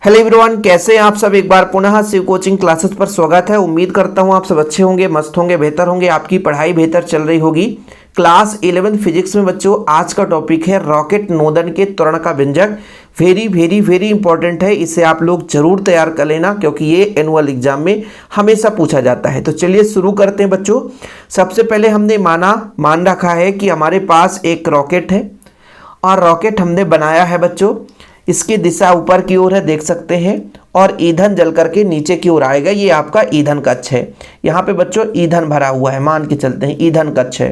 Hello everyone, कैसे हैं आप सब। एक बार पुनः शिव कोचिंग क्लासेस पर स्वागत है। उम्मीद करता हूं आप सब अच्छे होंगे, मस्त होंगे, बेहतर होंगे, आपकी पढ़ाई बेहतर चल रही होगी। क्लास 11 फिजिक्स में बच्चों आज का टॉपिक है रॉकेट नोदन के त्वरण का व्यंजक। वेरी वेरी वेरी इंपॉर्टेंट है, इसे आप लोग जरूर तैयार कर लेना क्योंकि ये एनुअल एग्जाम में हमेशा पूछा जाता है। तो चलिए शुरू करते हैं बच्चों। सबसे पहले हमने मान रखा है कि हमारे पास एक रॉकेट है और रॉकेट हमने बनाया है बच्चों। इसकी दिशा ऊपर की ओर है, देख सकते हैं, और ईंधन जल करके नीचे की ओर आएगा। ये आपका ईंधन कक्ष है। यहाँ पे बच्चों ईंधन भरा हुआ है, मान के चलते हैं ईंधन कक्ष है,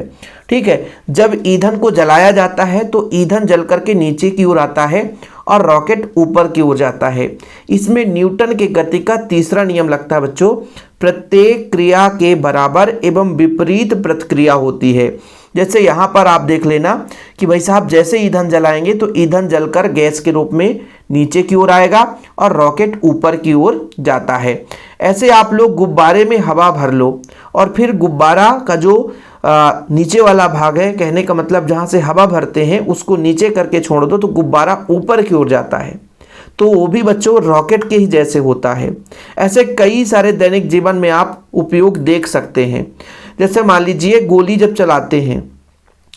ठीक है। जब ईंधन को जलाया जाता है तो ईंधन जल करके नीचे की ओर आता है और रॉकेट ऊपर की ओर जाता है। इसमें न्यूटन के गति का तीसरा नियम लगता है बच्चों। प्रत्येक क्रिया के बराबर एवं विपरीत प्रतिक्रिया होती है। जैसे यहाँ पर आप देख लेना कि भाई साहब जैसे ईंधन जलाएंगे तो ईंधन जलकर गैस के रूप में नीचे की ओर आएगा और रॉकेट ऊपर की ओर जाता है। ऐसे आप लोग गुब्बारे में हवा भर लो और फिर गुब्बारा का जो नीचे वाला भाग है, कहने का मतलब जहाँ से हवा भरते हैं उसको नीचे करके छोड़ दो तो गुब्बारा ऊपर की ओर जाता है। तो वो भी बच्चों रॉकेट के ही जैसे होता है। ऐसे कई सारे दैनिक जीवन में आप उपयोग देख सकते हैं। जैसे मान लीजिए गोली जब चलाते हैं,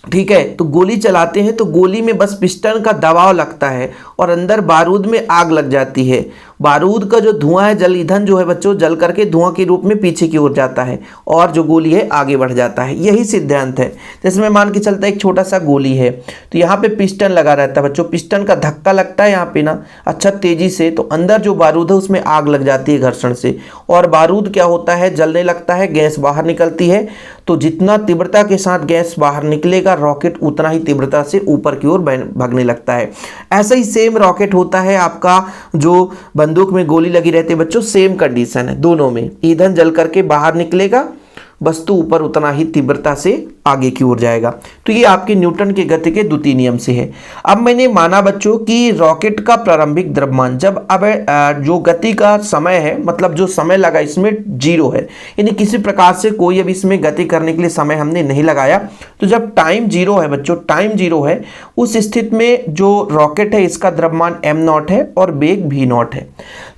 ठीक है, तो गोली चलाते हैं तो गोली में बस पिस्टन का दबाव लगता है और अंदर बारूद में आग लग जाती है। बारूद का जो धुआं है, जल ईंधन जो है बच्चों, जल करके धुआं के रूप में पीछे की ओर जाता है और जो गोली है आगे बढ़ जाता है। यही सिद्धांत है। जैसे मैं मान के चलता एक छोटा सा गोली है तो यहाँ पे पिस्टन लगा रहता है बच्चों। पिस्टन का धक्का लगता है यहाँ पे ना अच्छा तेजी से, तो अंदर जो बारूद है उसमें आग लग जाती है घर्षण से, और बारूद क्या होता है, जलने लगता है, गैस बाहर निकलती है। तो जितना तीव्रता के साथ गैस बाहर निकलेगा रॉकेट उतना ही तीव्रता से ऊपर की ओर भागने लगता है। ऐसा ही सेम रॉकेट होता है आपका, जो बंदूक में गोली लगी रहती है बच्चों, सेम कंडीशन है दोनों में। ईंधन जल करके बाहर निकलेगा, वस्तु ऊपर उतना ही तीव्रता से आगे की ओर जाएगा। तो ये आपके न्यूटन के गति के द्वितीय नियम से है। अब मैंने माना बच्चों कि रॉकेट का प्रारंभिक द्रव्यमान जब अब जो गति का समय है, मतलब जो समय लगा इसमें 0 है, यानी किसी प्रकार से कोई अब इसमें गति करने के लिए समय हमने नहीं लगाया। तो जब टाइम 0 है बच्चों, टाइम 0 है, उस स्थिति में जो रॉकेट है इसका द्रव्यमान m0 है और वेग v0 है।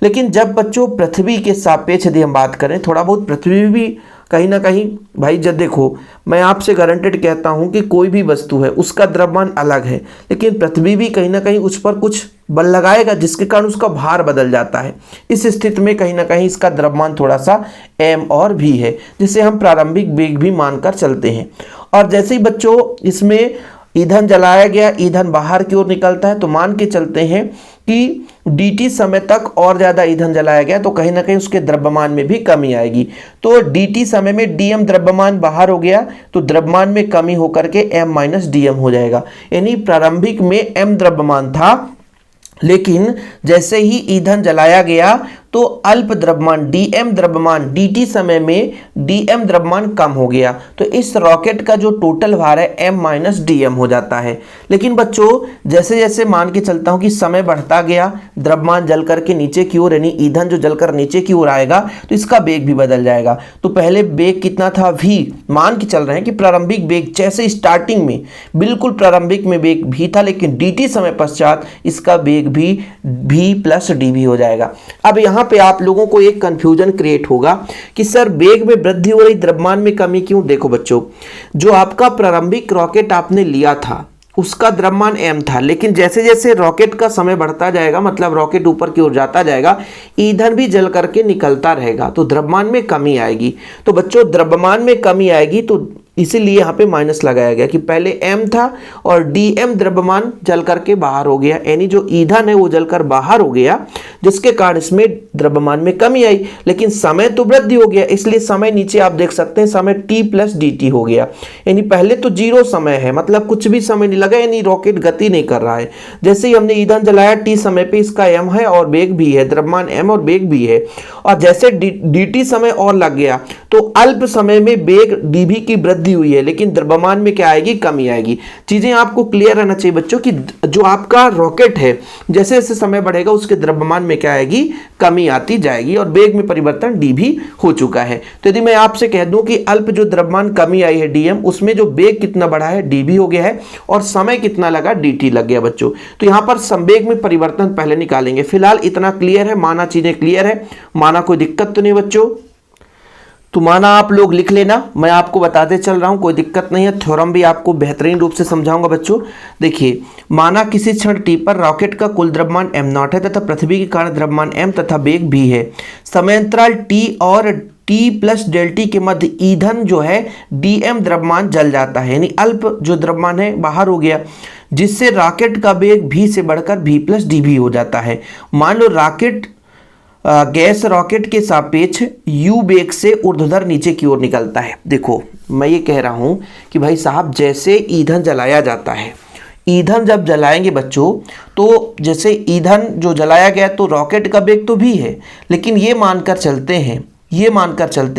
लेकिन जब बच्चों पृथ्वी के सापेक्ष यदि हम बात करें, थोड़ा बहुत पृथ्वी भी कहीं ना कहीं भाई, जब देखो मैं आपसे गारंटेड कहता हूं कि कोई भी वस्तु है उसका द्रव्यमान अलग है, लेकिन पृथ्वी भी कहीं ना कहीं उस पर कुछ बल लगाएगा जिसके कारण उसका भार बदल जाता है। इस स्थिति में कहीं ना कहीं इसका द्रव्यमान थोड़ा सा m और v है, जिसे हम प्रारंभिक वेग भी मानकर चलते हैं। और जैसे ही बच्चों इसमें ईंधन जलाया गया, ईंधन बाहर की ओर निकलता है, तो मान के चलते हैं कि dt समय तक और ज़्यादा ईंधन जलाया गया तो कहीं ना कहीं उसके द्रव्यमान में भी कमी आएगी। तो dt समय में dm द्रव्यमान बाहर हो गया तो द्रव्यमान में कमी होकर के m - dm हो जाएगा। यानी प्रारंभिक में m द्रव्यमान था, लेकिन जैसे ही ईंधन जलाया गया तो अल्प द्रव्यमान dm द्रव्यमान dt समय में dm द्रव्यमान कम हो गया। तो इस रॉकेट का जो टोटल भार है m - dm हो जाता है। लेकिन बच्चों जैसे जैसे मान के चलता हूं कि समय बढ़ता गया, द्रव्यमान जल करके नीचे की ओर, यानी ईंधन जो जलकर नीचे की ओर आएगा तो इसका वेग भी बदल जाएगा। तो पहले वेग कितना था, v, मान के चल रहे हैं कि प्रारंभिक वेग जैसे स्टार्टिंग में बिल्कुल प्रारंभिक में वेग v था, लेकिन dt समय पश्चात इसका वेग भी v + dv हो जाएगा। अब यहाँ पे आप लोगों को एक कंफ्यूजन क्रिएट होगा कि सर वेग में वृद्धि हो रही, द्रव्यमान में कमी क्यों। देखो बच्चों, जो आपका प्रारंभिक रॉकेट आपने लिया था उसका द्रव्यमान m था, लेकिन जैसे जैसे रॉकेट का समय बढ़ता जाएगा, मतलब रॉकेट ऊपर की ओर जाता जाएगा, ईंधन भी जल करके निकलता रहेगा तो द्रव्यमान में कमी आएगी। तो बच्चों द्रव्यमान में कमी आएगी तो इसीलिए यहाँ पे माइनस लगाया गया कि पहले m था और dm द्रव्यमान जल करके बाहर हो गया, यानी जो ईंधन है वो जलकर बाहर हो गया, जिसके कारण इसमें द्रव्यमान में कमी आई। लेकिन समय तो वृद्धि हो गया, इसलिए समय नीचे आप देख सकते हैं समय t + dt हो गया। यानी पहले तो 0 समय है, मतलब कुछ भी समय नहीं लगा, यानी रॉकेट गति नहीं कर रहा है। जैसे ही हमने ईंधन जलाया t समय पे इसका m है और वेग भी है, द्रव्यमान m और वेग भी है। और जैसे dt समय और लग गया तो अल्प समय में वेग dv की वृद्धि वृद्धि हुई है, लेकिन द्रव्यमान में क्या आएगी, कमी आएगी। चीजें आपको क्लियर रहना चाहिए बच्चों कि जो आपका रॉकेट है जैसे जैसे समय बढ़ेगा उसके द्रव्यमान में क्या आएगी, कमी आती जाएगी, और वेग में परिवर्तन डी भी हो चुका है। तो यदि मैं आपसे कह दूं कि अल्प जो द्रव्यमान कमी आई है डीएम, उसमें जो वेग कितना बढ़ा है डी भी हो गया है, और समय कितना लगा dt लग गया बच्चों। तो यहां पर संवेग में परिवर्तन पहले निकालेंगे। फिलहाल इतना क्लियर है, माना चीजें क्लियर है, माना कोई दिक्कत तो नहीं बच्चों, तो माना आप लोग लिख लेना, मैं आपको बताते चल रहा हूं, कोई दिक्कत नहीं है। थ्योरम भी आपको बेहतरीन रूप से समझाऊंगा बच्चों। देखिए, माना किसी क्षण टी पर रॉकेट का कुल द्रव्यमान m0 है तथा पृथ्वी के कारण द्रव्यमान m तथा वेग v है। समयांतराल t और t प्लस डेल टी के मध्य ईंधन जो है dm द्रव्यमान जल जाता है, यानी अल्प जो द्रव्यमान है बाहर हो गया, जिससे रॉकेट का वेग v से बढ़कर v प्लस dv हो जाता है। मान लो रॉकेट गैस रॉकेट के सापेक्ष u वेग से ऊर्ध्वाधर नीचे की ओर निकलता है। देखो, मैं ये कह रहा हूं कि भाई साहब, जैसे ईंधन जलाया जाता है, ईंधन जब जलाएंगे बच्चों, तो जैसे ईंधन जो जलाया गया तो रॉकेट का वेग तो भी है, लेकिन ये मानकर चलते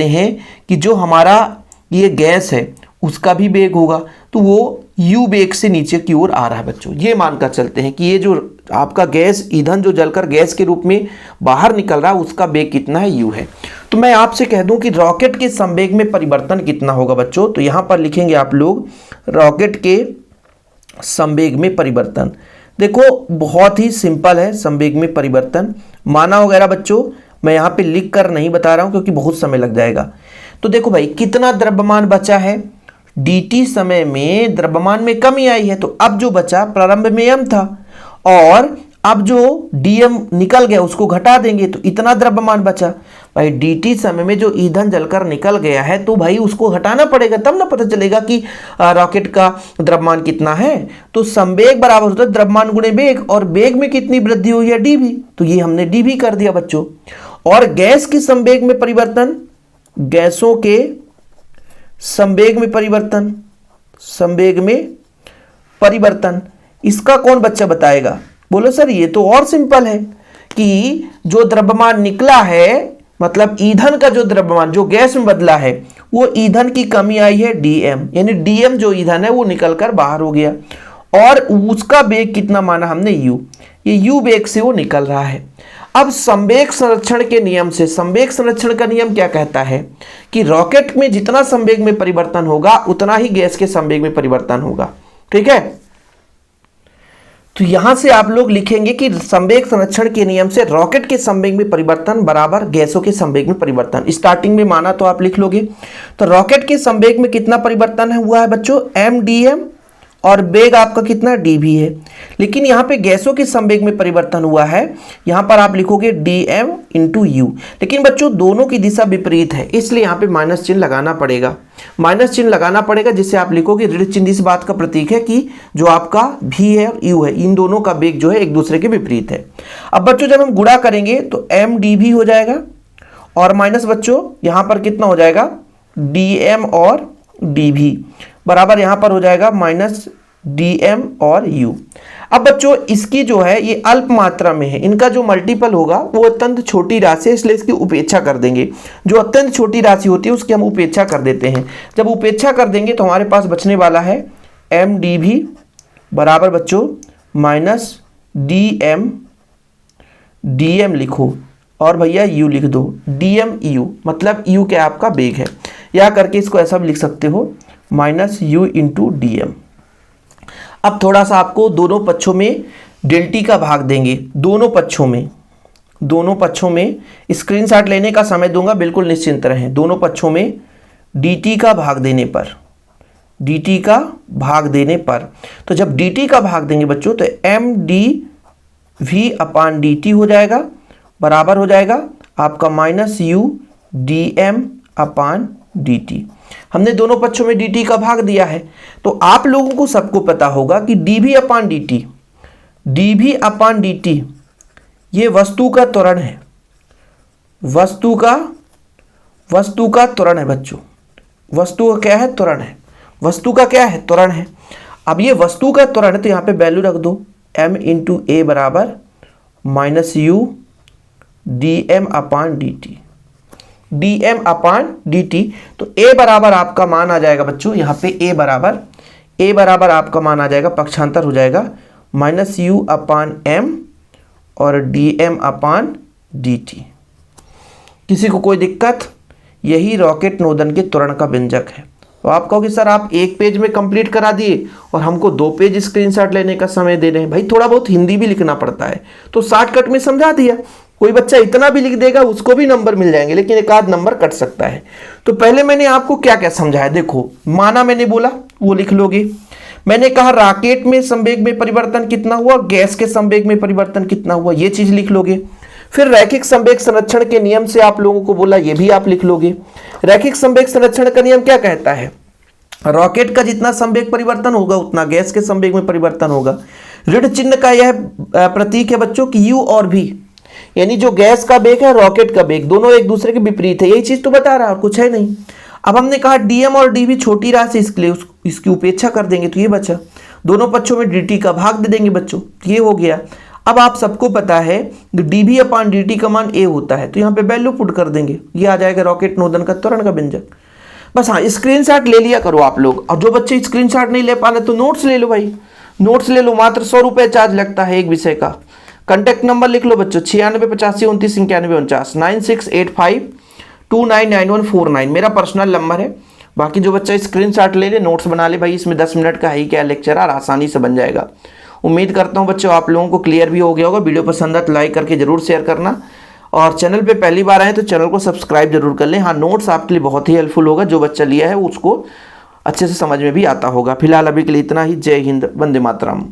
हैं कि जो हमारा ये गैस है उसका भी वेग होगा, तो वो u वेग से नीचे की ओर आ रहा है बच्चों। ये मानकर चलते हैं कि ये जो आपका गैस, ईंधन जो जलकर गैस के रूप में बाहर निकल रहा है, उसका वेग कितना है, u है। तो मैं आपसे कह दूं कि रॉकेट के संवेग में परिवर्तन कितना होगा बच्चों, तो यहां पर लिखेंगे आप लोग रॉकेट के संवेग में परिवर्तन। देखो, बहुत ही सिंपल है संवेग में परिवर्तन। माना वगैरह बच्चों मैं यहाँ पे लिख कर नहीं बता रहा हूँ क्योंकि बहुत समय लग जाएगा। तो देखो भाई, कितना द्रव्यमान बचा है, dt समय में द्रव्यमान में कमी आई है, तो अब जो बचा प्रारंभ में m था, और अब जो dm निकल गया उसको घटा देंगे तो इतना द्रव्यमान बचा। भाई dt समय में जो ईंधन जलकर निकल गया है, तो भाई उसको हटाना पड़ेगा, तब ना पता चलेगा कि रॉकेट का द्रव्यमान कितना है। तो संवेग बराबर होता है द्रव्यमान गुणे वेग, और वेग में कितनी वृद्धि हुई है, dv, तो ये हमने dv कर दिया बच्चों। और गैस के संवेग में परिवर्तन, गैसों के संवेग में परिवर्तन, इसका कौन बच्चा बताएगा, बोलो सर। ये तो और सिंपल है कि जो द्रव्यमान निकला है, मतलब ईंधन का जो द्रव्यमान जो गैस में बदला है, वो ईंधन की कमी आई है dm, यानी dm जो ईंधन है वो निकलकर बाहर हो गया, और उसका वेग कितना माना हमने u, ये u वेग से वो निकल रहा है। अब संवेग संरक्षण के नियम से, संवेग संरक्षण का नियम क्या कहता है कि रॉकेट में जितना संवेग में परिवर्तन होगा उतना ही गैस के संवेग में परिवर्तन होगा, ठीक है। तो यहां से आप लोग लिखेंगे कि संवेग संरक्षण के नियम से रॉकेट के संवेग में परिवर्तन बराबर गैसों के संवेग में परिवर्तन। स्टार्टिंग में माना तो आप लिख लोगे, तो रॉकेट के संवेग में कितना परिवर्तन हुआ है बच्चों, m dm, और वेग आपका कितना dv है। लेकिन यहाँ पे गैसों के संवेग में परिवर्तन हुआ है, यहाँ पर आप लिखोगे dm इंटू u। लेकिन बच्चों दोनों की दिशा विपरीत है, इसलिए यहाँ पे माइनस चिन्ह लगाना पड़ेगा, जिससे आप लिखोगे ऋण चिन्ह इस बात का प्रतीक है कि जो आपका v है और u है, इन दोनों का वेग जो है एक दूसरे के विपरीत है। अब बच्चों जब हम गुणा करेंगे तो m dv हो जाएगा, और माइनस बच्चों यहाँ पर कितना हो जाएगा, dm और dv बराबर यहाँ पर हो जाएगा माइनस dm और u। अब बच्चों इसकी जो है ये अल्प मात्रा में है, इनका जो मल्टीपल होगा वो अत्यंत छोटी राशि है, इसलिए इसकी उपेक्षा कर देंगे। जो अत्यंत छोटी राशि होती है उसकी हम उपेक्षा कर देते हैं। जब उपेक्षा कर देंगे तो हमारे पास बचने वाला है m dv बराबर बच्चों माइनस dm लिखो, और भैया u लिख दो, dm u, मतलब u क्या आपका वेग है, या करके इसको ऐसा भी लिख सकते हो माइनस u इंटू dm। अब थोड़ा सा आपको दोनों पक्षों में डेल टी का भाग देंगे, दोनों पक्षों में स्क्रीनशॉट लेने का समय दूंगा, बिल्कुल निश्चिंत रहें। दोनों पक्षों में dt का भाग देने पर, तो जब dt का भाग देंगे बच्चों तो m dv अपान dt हो जाएगा, बराबर हो जाएगा आपका माइनस u dm अपान dt। हमने दोनों पक्षों में dt का भाग दिया है, तो आप लोगों को सबको पता होगा कि dv अपान dt ये वस्तु का त्वरण है, वस्तु का त्वरण है बच्चों। वस्तु का क्या है, त्वरण है। वस्तु का क्या है, त्वरण है। अब ये वस्तु का त्वरण है तो यहाँ पे वैल्यू रख दो, m इंटू ए बराबर माइनस u dm अपान dt। dm अपान dt। तो a बराबर आपका मान आ जाएगा बच्चों, यहाँ पे a बराबर आपका मान आ जाएगा, पक्षांतर हो जाएगा -u अपान m और dm अपान dt। किसी को कोई दिक्कत? यही रॉकेट नोदन के त्वरण का व्यंजक है। तो आप कहोगे सर आप एक पेज में कंप्लीट करा दिए और हमको 2 पेज स्क्रीनशॉट लेने का समय दे रहे हैं। भाई थोड़ा बहुत हिंदी भी लिखना पड़ता है, तो शॉर्टकट में समझा दिया। कोई बच्चा इतना भी लिख देगा उसको भी नंबर मिल जाएंगे, लेकिन एक आध नंबर कट सकता है। तो पहले मैंने आपको क्या क्या समझाया, देखो माना मैंने बोला वो लिख लोगे। मैंने कहा रॉकेट में संवेग में परिवर्तन कितना हुआ, गैस के संवेग में परिवर्तन कितना हुआ, ये चीज लिख लोगे। फिर रैखिक संवेग संरक्षण के नियम से आप लोगों को बोला, ये भी आप लिख लोगे। रैखिक संवेग संरक्षण का नियम क्या कहता है, रॉकेट का जितना संवेग परिवर्तन होगा उतना गैस के संवेग में परिवर्तन होगा। ऋण चिन्ह का यह प्रतीक है बच्चों कि यू और भी, यानी जो गैस का वेग है रॉकेट का वेग दोनों एक दूसरे के विपरीत है, यही चीज तो बता रहा है और कुछ है नहीं। अब हमने कहा डीएम और डीवी छोटी राशि, इसके लिए इसकी उपेक्षा कर देंगे तो ये बचा, दोनों पक्षों में dt का भाग दे देंगे बच्चों, ये हो गया। अब आप सबको पता है dv अपान dt का मान a होता है, तो यहाँ पे वैल्यू पुट कर देंगे, ये आ जाएगा रॉकेट नोदन का त्वरण का व्यंजक। बस हाँ, स्क्रीनशॉट ले लिया करो आप लोग, और जो बच्चे स्क्रीनशॉट नहीं ले पा रहे तो नोट्स ले लो भाई, नोट्स ले लो, मात्र 100 रुपये चार्ज लगता है एक विषय का। कॉन्टैक्ट नंबर लिख लो बच्चों 968529 9685299149 मेरा पर्सनल नंबर है। बाकी जो बच्चा स्क्रीनशॉट ले ले, नोट्स बना ले भाई, इसमें 10 मिनट का है ही क्या लेक्चर, और आसानी से बन जाएगा। उम्मीद करता हूँ बच्चों आप लोगों को क्लियर भी हो गया होगा। वीडियो पसंद है तो लाइक करके जरूर शेयर करना, और चैनल पे पहली बार आए तो चैनल को सब्सक्राइब जरूर कर लें। हाँ, नोट्स आपके लिए बहुत ही हेल्पफुल होगा, जो बच्चा लिया है उसको अच्छे से समझ में भी आता होगा। फिलहाल अभी के लिए इतना ही। जय हिंद, वंदे मातरम।